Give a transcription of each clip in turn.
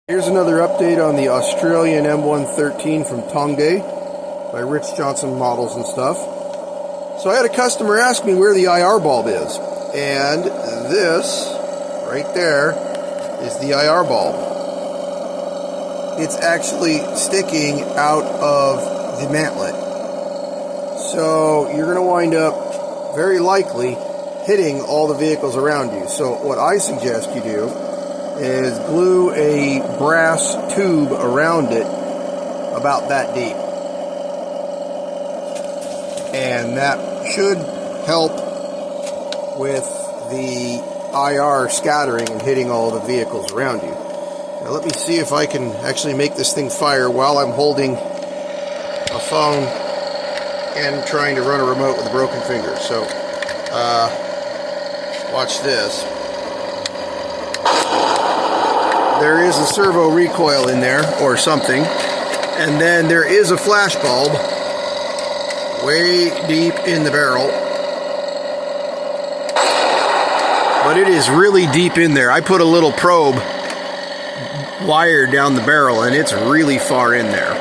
Here's another update on the Australian M113 from Tongde by RichJohnson models and stuff. So I had a customer ask me where the IR bulb is, and this right there is the IR bulb. It's actually sticking out of the mantlet. So you're going to wind up very likely hitting all the vehicles around you. So what I suggest you do is glue a brass tube around it about that deep. And that should help with the IR scattering and hitting all the vehicles around you. Now let me see if I can actually make this thing fire while I'm holding a phone and trying to run a remote with a broken finger. So watch this. There is a servo recoil in there, or something, and then there is a flash bulb way deep in the barrel, but it is really deep in there. I put a little probe wire down the barrel, and it's really far in there.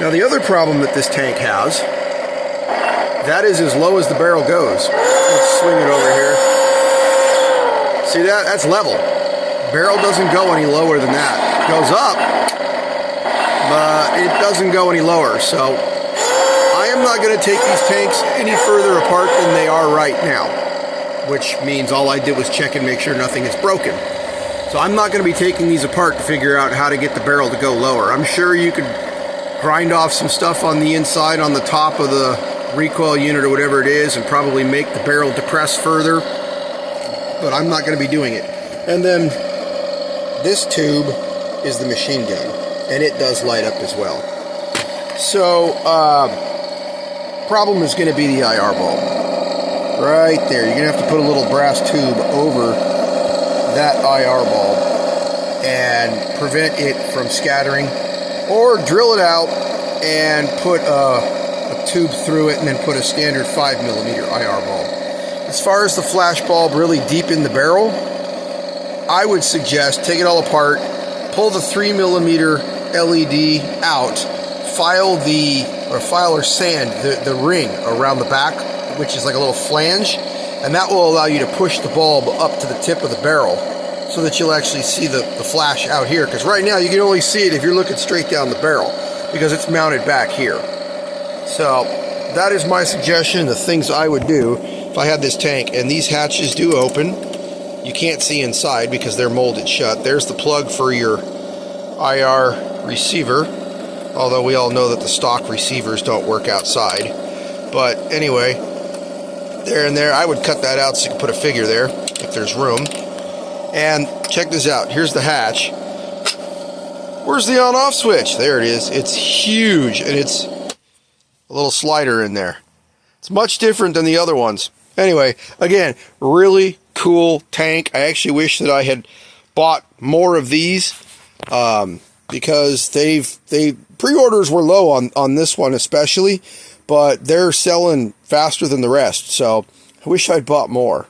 Now the other problem that this tank has, that is as low as the barrel goes. Let's swing it over here. See that? That's level. Barrel doesn't go any lower than that. It goes up, but it doesn't go any lower. So I am not going to take these tanks any further apart than they are right now, which means all I did was check and make sure nothing is broken. So I'm not going to be taking these apart to figure out how to get the barrel to go lower. I'm sure you could grind off some stuff on the inside, on the top of the recoil unit or whatever it is, and probably make the barrel depress further, but I'm not going to be doing it. And then this tube is the machine gun, and it does light up as well. So, problem is going to be the IR bulb. Right there. You're going to have to put a little brass tube over that IR bulb and prevent it from scattering, or drill it out and put a tube through it and then put a standard 5mm IR bulb. As far as the flash bulb really deep in the barrel, I would suggest take it all apart, pull the 3mm LED out, file or sand the ring around the back, which is like a little flange, and that will allow you to push the bulb up to the tip of the barrel so that you'll actually see the flash out here, because right now you can only see it if you're looking straight down the barrel because it's mounted back here. So that is my suggestion, the things I would do if I had this tank. And these hatches do open. You can't see inside because they're molded shut. There's the plug for your IR receiver, although we all know that the stock receivers don't work outside. But anyway, there and there, I would cut that out so you can put a figure there if there's room. And check this out. Here's the hatch. Where's the on-off switch? There it is. It's huge, and it's a little slider in there. It's much different than the other ones. Anyway, again, really cool tank. I actually wish that I had bought more of these because pre-orders were low on this one especially, but they're selling faster than the rest. So I wish I'd bought more.